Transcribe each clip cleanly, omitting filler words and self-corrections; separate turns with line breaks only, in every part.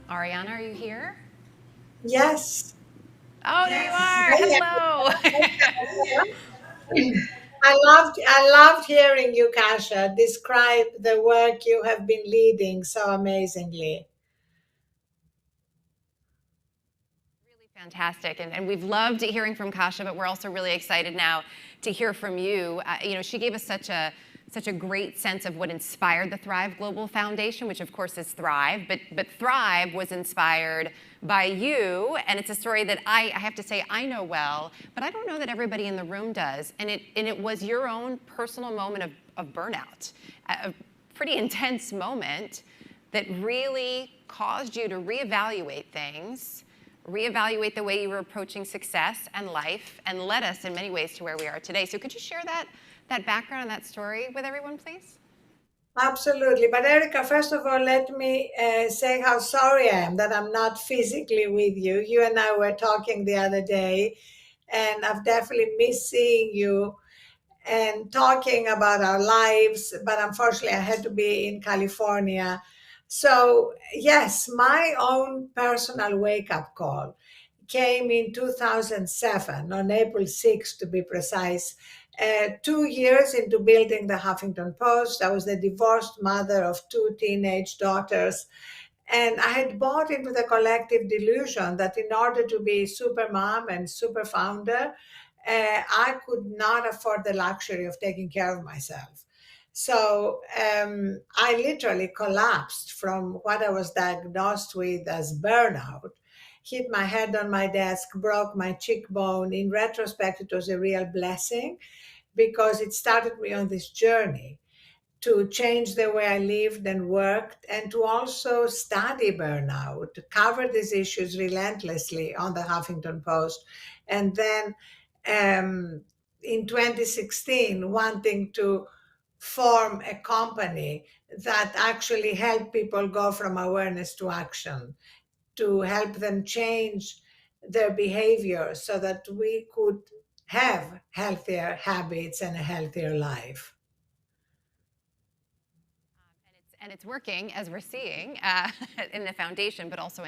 Ariana, are you here?
Yes.
Oh, there you are.
Yeah,
Hello.
yeah. I loved hearing you, Kasha, describe the work you have been leading so amazingly.
Really fantastic. And we've loved hearing from Kasha, but we're also really excited now to hear from you. She gave us such a great sense of what inspired the Thrive Global Foundation, which of course is Thrive, but Thrive was inspired by you, and it's a story that I have to say I know well, but I don't know that everybody in the room does. And it was your own personal moment of burnout, a pretty intense moment that really caused you to reevaluate things, reevaluate the way you were approaching success and life, and led us in many ways to where we are today. So could you share that background and that story with everyone, please?
Absolutely. But Erica, first of all, let me say how sorry I am that I'm not physically with you. You and I were talking the other day, and I've definitely missed seeing you and talking about our lives. But unfortunately, I had to be in California. So, yes, my own personal wake up call came in 2007, on April 6th to be precise. 2 years into building the Huffington Post, I was the divorced mother of two teenage daughters. And I had bought into the collective delusion that in order to be super mom and super founder, I could not afford the luxury of taking care of myself. So I literally collapsed from what I was diagnosed with as burnout, hit my head on my desk, broke my cheekbone. In retrospect, it was a real blessing because it started me on this journey to change the way I lived and worked, and to also study burnout, to cover these issues relentlessly on the Huffington Post. And then in 2016, wanting to form a company that actually helped people go from awareness to action, to help them change their behavior so that we could have healthier habits and a healthier life.
And it's working, as we're seeing in the foundation, but also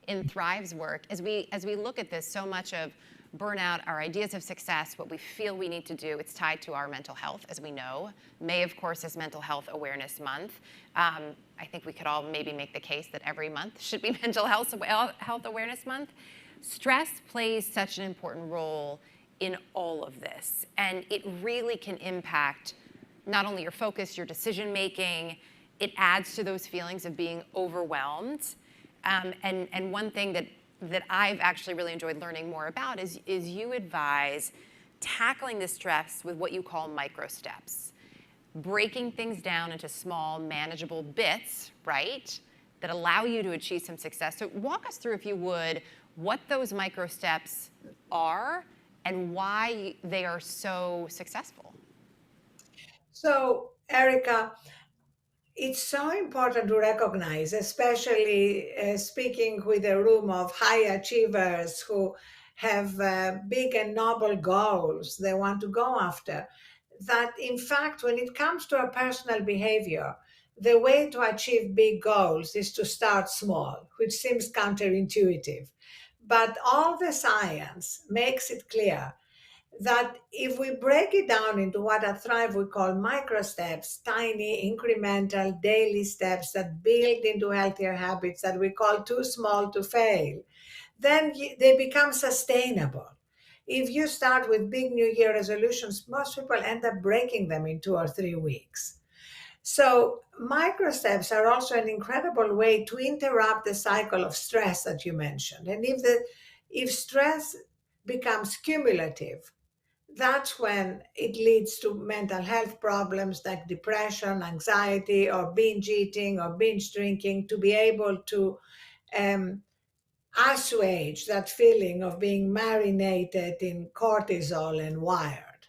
in Thrive's work. As we look at this, so much of burnout, our ideas of success, what we feel we need to do, it's tied to our mental health, as we know. May, of course, is Mental Health Awareness Month. I think we could all maybe make the case that every month should be Health Awareness Month. Stress plays such an important role in all of this, and it really can impact not only your focus, your decision making. It adds to those feelings of being overwhelmed. And one thing that I've actually really enjoyed learning more about is you advise tackling the stress with what you call micro steps, breaking things down into small, manageable bits, right, that allow you to achieve some success. So walk us through, if you would, what those micro steps are and why they are so successful.
So, Erica, it's so important to recognize, especially speaking with a room of high achievers who have big and noble goals they want to go after, that in fact, when it comes to our personal behavior, the way to achieve big goals is to start small, which seems counterintuitive. But all the science makes it clear that if we break it down into what at Thrive we call micro steps, tiny, incremental, daily steps that build into healthier habits that we call too small to fail, then they become sustainable. If you start with big New Year resolutions, most people end up breaking them in 2 or 3 weeks. So, micro steps are also an incredible way to interrupt the cycle of stress that you mentioned. And if stress becomes cumulative, that's when it leads to mental health problems like depression, anxiety, or binge eating or binge drinking. To be able to um, assuage that feeling of being marinated in cortisol and wired.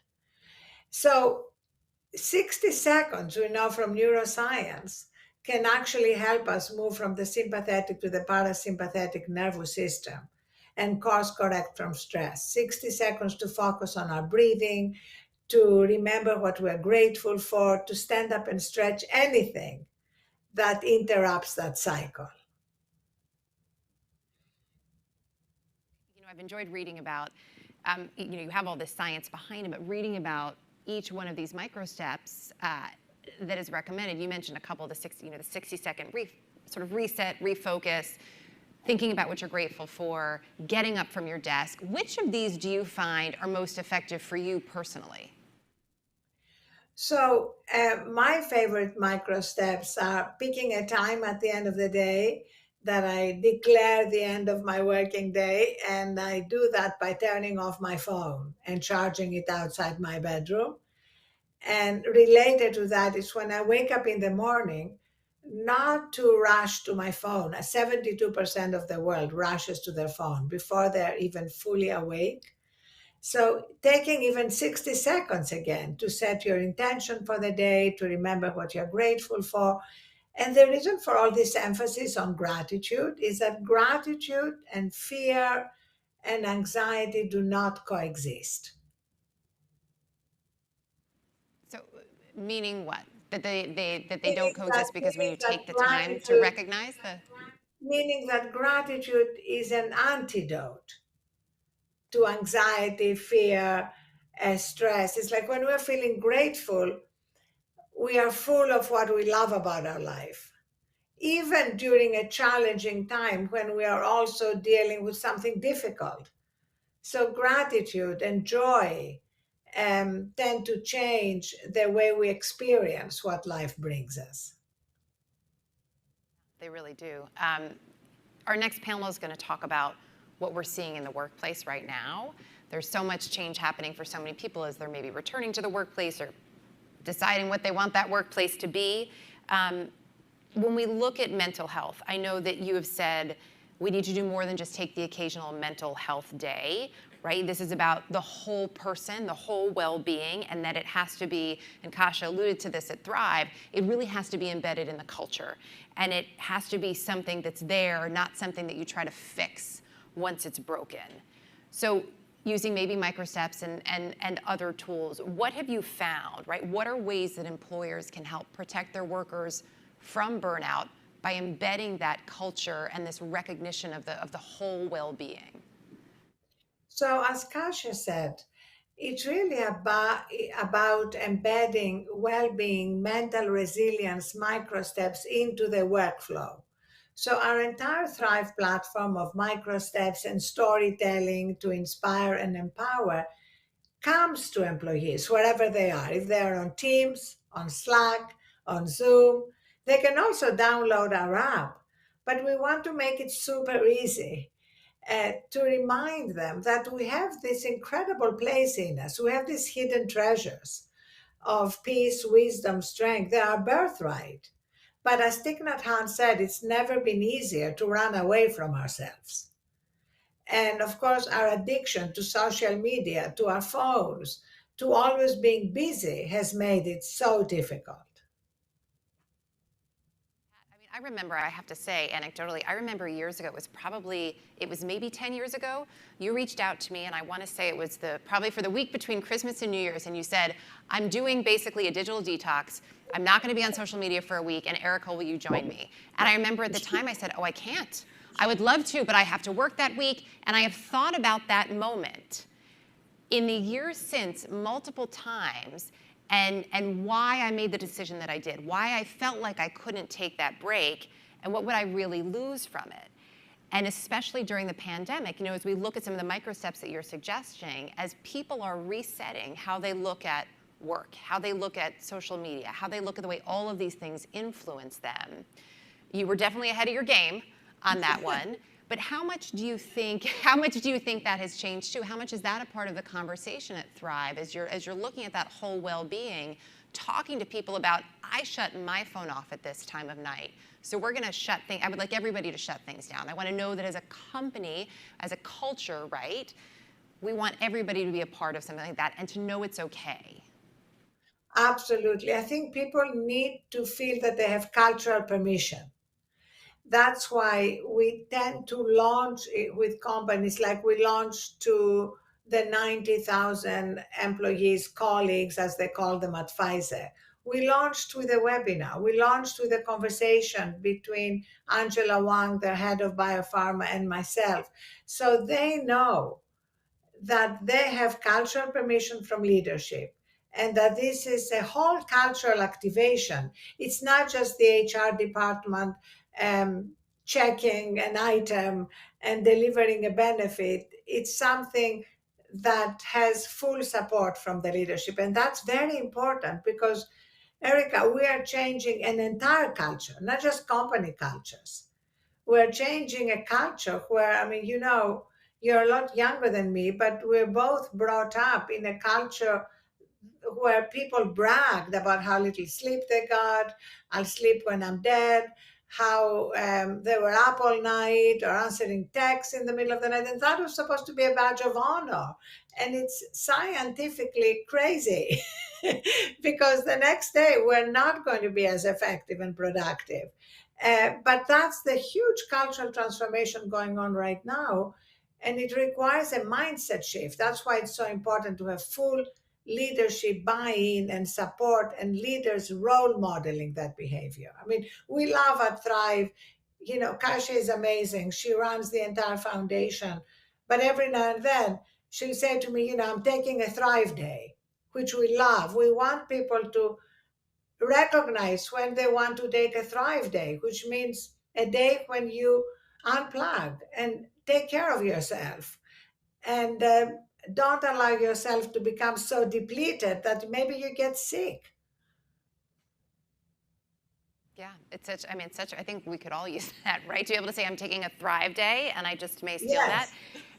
So, 60 seconds, we know from neuroscience, can actually help us move from the sympathetic to the parasympathetic nervous system and course correct from stress. 60 seconds to focus on our breathing, to remember what we're grateful for, to stand up and stretch, anything that interrupts that cycle.
I've enjoyed reading about, you have all this science behind it, but reading about each one of these micro steps that is recommended. You mentioned a couple of the 60-second sort of reset, refocus, thinking about what you're grateful for, getting up from your desk. Which of these do you find are most effective for you personally?
So, my favorite micro steps are picking a time at the end of the day that I declare the end of my working day. And I do that by turning off my phone and charging it outside my bedroom. And related to that is when I wake up in the morning, not to rush to my phone. 72% of the world rushes to their phone before they're even fully awake. So, taking even 60 seconds again to set your intention for the day, to remember what you're grateful for. And the reason for all this emphasis on gratitude is that gratitude and fear and anxiety do not coexist.
So, meaning what? That they don't
Meaning that,
coexist because when
meaning
you
that
take the time to
gratitude,
recognize the.
meaning that gratitude is an antidote to anxiety, fear, stress. It's like when we're feeling grateful, we are full of what we love about our life. Even during a challenging time when we are also dealing with something difficult. So, gratitude and joy tend to change the way we experience what life brings us.
They really do. Our next panel is going to talk about what we're seeing in the workplace right now. There's so much change happening for so many people as they're maybe returning to the workplace or deciding what they want that workplace to be. When we look at mental health, I know that you have said we need to do more than just take the occasional mental health day, right? This is about the whole person, the whole well-being, and that it has to be, and Kasia alluded to this at Thrive, it really has to be embedded in the culture. And it has to be something that's there, not something that you try to fix once it's broken. So using maybe microsteps and other tools, what have you found, right? What are ways that employers can help protect their workers from burnout by embedding that culture and this recognition of the whole well-being?
So, as Kasia said, it's really about embedding well being, mental resilience, micro steps into the workflow. So, our entire Thrive platform of micro steps and storytelling to inspire and empower comes to employees wherever they are. If they're on Teams, on Slack, on Zoom, they can also download our app. But we want to make it super easy to remind them that we have this incredible place in us. We have these hidden treasures of peace, wisdom, strength. They are birthright. But as Thich Nhat Hanh said, it's never been easier to run away from ourselves. And of course, our addiction to social media, to our phones, to always being busy has made it so difficult.
I mean, I remember, I have to say, anecdotally, I remember years ago, it was maybe 10 years ago, you reached out to me, and I want to say it was probably for the week between Christmas and New Year's, and you said, I'm doing basically a digital detox. I'm not going to be on social media for a week, and Erica, will you join me? And I remember at the time I said, oh, I can't. I would love to, but I have to work that week, and I have thought about that moment in the years since multiple times, and why I made the decision that I did, why I felt like I couldn't take that break, and what would I really lose from it. And especially during the pandemic, as we look at some of the micro steps that you're suggesting, as people are resetting how they look at work, how they look at social media, how they look at the way all of these things influence them, you were definitely ahead of your game on that one. But how much do you think that has changed too? How much is that a part of the conversation at Thrive as you're looking at that whole well-being, talking to people about, I shut my phone off at this time of night. So we're going to shut things. I would like everybody to shut things down. I want to know that as a company, as a culture, right? We want everybody to be a part of something like that and to know it's okay.
Absolutely. I think people need to feel that they have cultural permission. That's why we tend to launch it with companies like we launched to the 90,000 employees, colleagues, as they call them at Pfizer. We launched with a webinar. We launched with a conversation between Angela Wang, the head of biopharma, and myself. So they know that they have cultural permission from leadership and that this is a whole cultural activation. It's not just the HR department um, checking an item and delivering a benefit. It's something that has full support from the leadership. And that's very important because, Erica, we are changing an entire culture, not just company cultures. We're changing a culture where, I mean, you're a lot younger than me, but we're both brought up in a culture where people bragged about how little sleep they got. I'll sleep when I'm dead. How they were up all night or answering texts in the middle of the night. And that was supposed to be a badge of honor. And it's scientifically crazy because the next day we're not going to be as effective and productive. But that's the huge cultural transformation going on right now. And it requires a mindset shift. That's why it's so important to have full leadership buy-in and support and leaders role modeling that behavior. I mean, we love at Thrive. Kasia is amazing. She runs the entire foundation. But every now and then she'll say to me, I'm taking a Thrive day, which we love. We want people to recognize when they want to take a Thrive day, which means a day when you unplug and take care of yourself and don't allow yourself to become so depleted that maybe you get sick.
Yeah, I think we could all use that, right? To be able to say, I'm taking a Thrive day, and I just may steal that.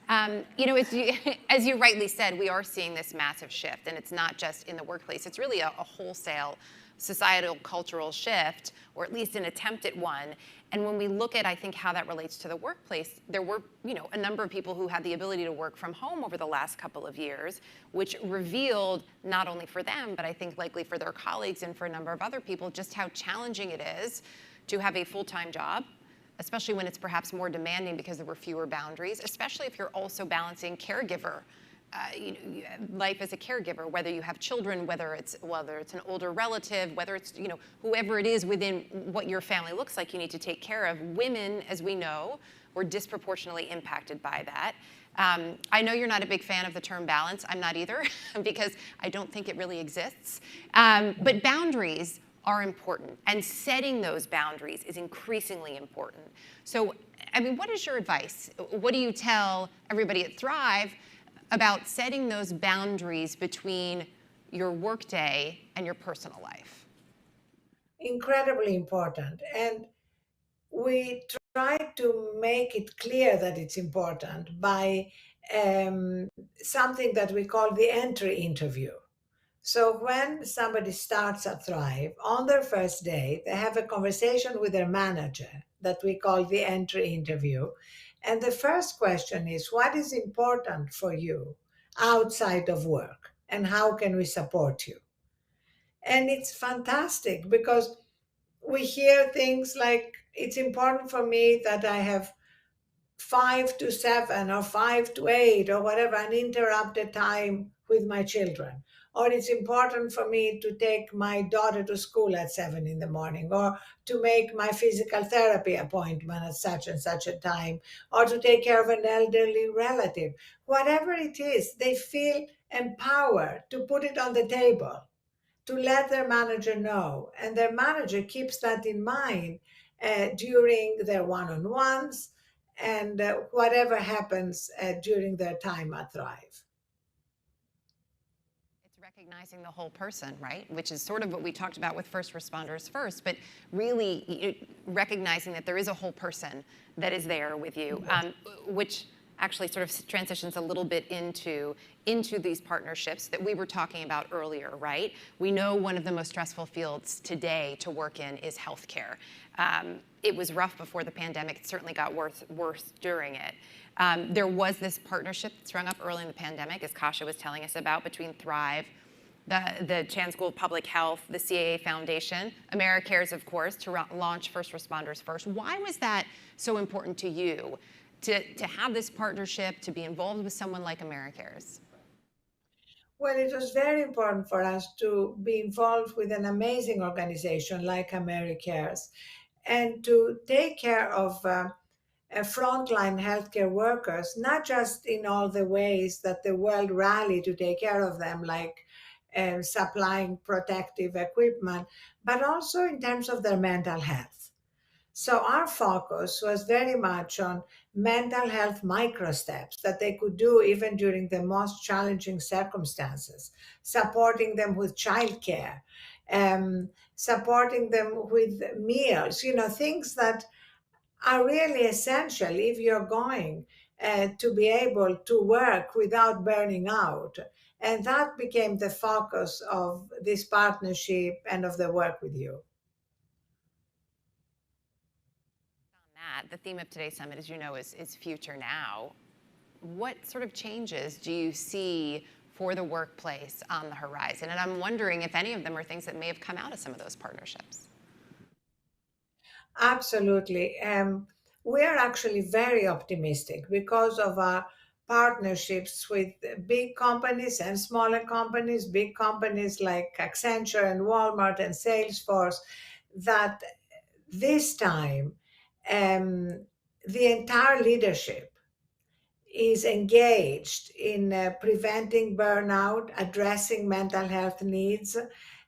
Yes.
As you rightly said, we are seeing this massive shift, and it's not just in the workplace. It's really a wholesale societal cultural shift, or at least an attempt at one. And when we look at, I think, how that relates to the workplace, there were, a number of people who had the ability to work from home over the last couple of years, which revealed not only for them, but I think likely for their colleagues and for a number of other people, just how challenging it is to have a full-time job, especially when it's perhaps more demanding because there were fewer boundaries, especially if you're also balancing caregiver life as a caregiver, whether you have children, whether it's an older relative, whether it's whoever it is within what your family looks like, you need to take care of. Women, as we know, were disproportionately impacted by that. I know you're not a big fan of the term balance. I'm not either, because I don't think it really exists. But boundaries are important, and setting those boundaries is increasingly important. So, what is your advice? What do you tell everybody at Thrive about setting those boundaries between your workday and your personal life?
Incredibly important. And we try to make it clear that it's important by something that we call the entry interview. So when somebody starts at Thrive, on their first day, they have a conversation with their manager that we call the entry interview. And the first question is, what is important for you outside of work? And how can we support you? And it's fantastic because we hear things like, it's important for me that I have 5 to 7 or 5 to 8 or whatever uninterrupted time with my children, or it's important for me to take my daughter to school at 7 in the morning, or to make my physical therapy appointment at such and such a time, or to take care of an elderly relative. Whatever it is, they feel empowered to put it on the table, to let their manager know, and their manager keeps that in mind during their one-on-ones and whatever happens during their time at Thrive.
It's recognizing the whole person, right? Which is sort of what we talked about with first responders first, but really recognizing that there is a whole person that is there with you, which actually sort of transitions a little bit into these partnerships that we were talking about earlier, right? We know one of the most stressful fields today to work in is healthcare. It was rough before the pandemic. It certainly got worse during it. There was this partnership that sprung up early in the pandemic, as Kasia was telling us about, between Thrive, the Chan School of Public Health, the CAA Foundation, Americares, of course, to launch First Responders First. Why was that so important to you, to have this partnership, to be involved with someone like Americares?
Well, it was very important for us to be involved with an amazing organization like Americares and to take care of frontline healthcare workers, not just in all the ways that the world rallied to take care of them, like supplying protective equipment, but also in terms of their mental health. So our focus was very much on mental health microsteps that they could do even during the most challenging circumstances, supporting them with childcare, supporting them with meals, things that are really essential if you're going to be able to work without burning out. And that became the focus of this partnership and of the work with you.
That the theme of today's summit, as you know, is Future Now. What sort of changes do you see for the workplace on the horizon? And I'm wondering if any of them are things that may have come out of some of those partnerships.
Absolutely. We are actually very optimistic because of our partnerships with big companies and smaller companies, big companies like Accenture and Walmart and Salesforce, that this time um, the entire leadership is engaged in preventing burnout, addressing mental health needs.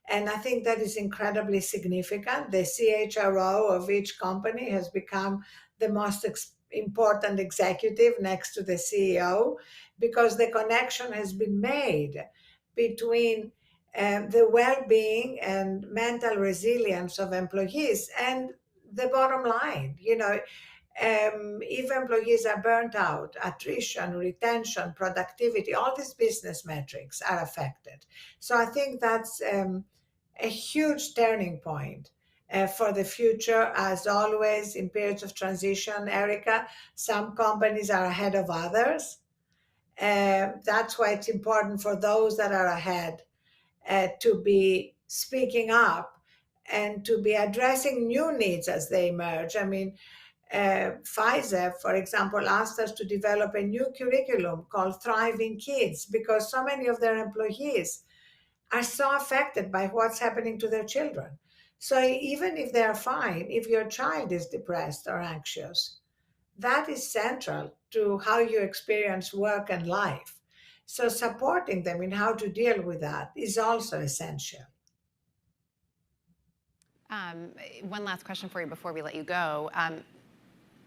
And I think that is incredibly significant. The CHRO of each company has become the most important executive next to the CEO because the connection has been made between the well being and mental resilience of employees and the bottom line. If employees are burnt out, attrition, retention, productivity, all these business metrics are affected. So I think that's a huge turning point for the future. As always, in periods of transition, Erica, some companies are ahead of others. That's why it's important for those that are ahead to be speaking up and to be addressing new needs as they emerge. I mean, Pfizer, for example, asked us to develop a new curriculum called Thriving Kids because so many of their employees are so affected by what's happening to their children. So even if they're fine, if your child is depressed or anxious, that is central to how you experience work and life. So supporting them in how to deal with that is also essential.
Um, One last question for you before we let you go.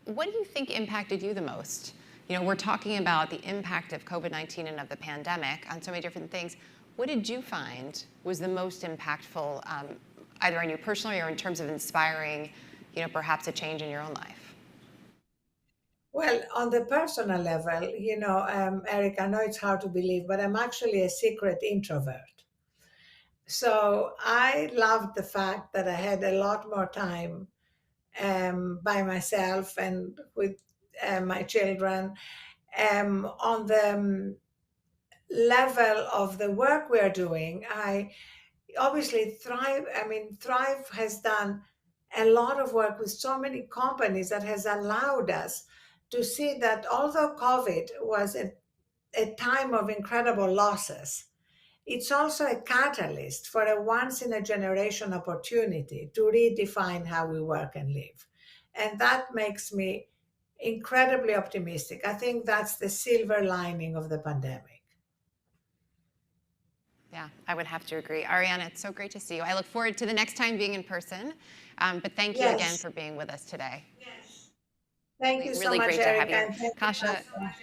What do you think impacted you the most? We're talking about the impact of COVID-19 and of the pandemic on so many different things. What did you find was the most impactful, either on you personally or in terms of inspiring, perhaps a change in your own life?
Well, on the personal level, Eric, I know it's hard to believe, but I'm actually a secret introvert. So I loved the fact that I had a lot more time by myself and with my children. On the level of the work we're doing, I obviously Thrive has done a lot of work with so many companies that has allowed us to see that although COVID was a time of incredible losses, it's also a catalyst for a once in a generation opportunity to redefine how we work and live. And that makes me incredibly optimistic. I think that's the silver lining of the pandemic.
Yeah, I would have to agree. Arianna, it's so great to see you. I look forward to the next time being in person. But thank you again
Yes.
for being with us today.
Thank
Really,
you so
really
much,
great to have
Erica.
you.
And thank you,
Kasha,
Tasha.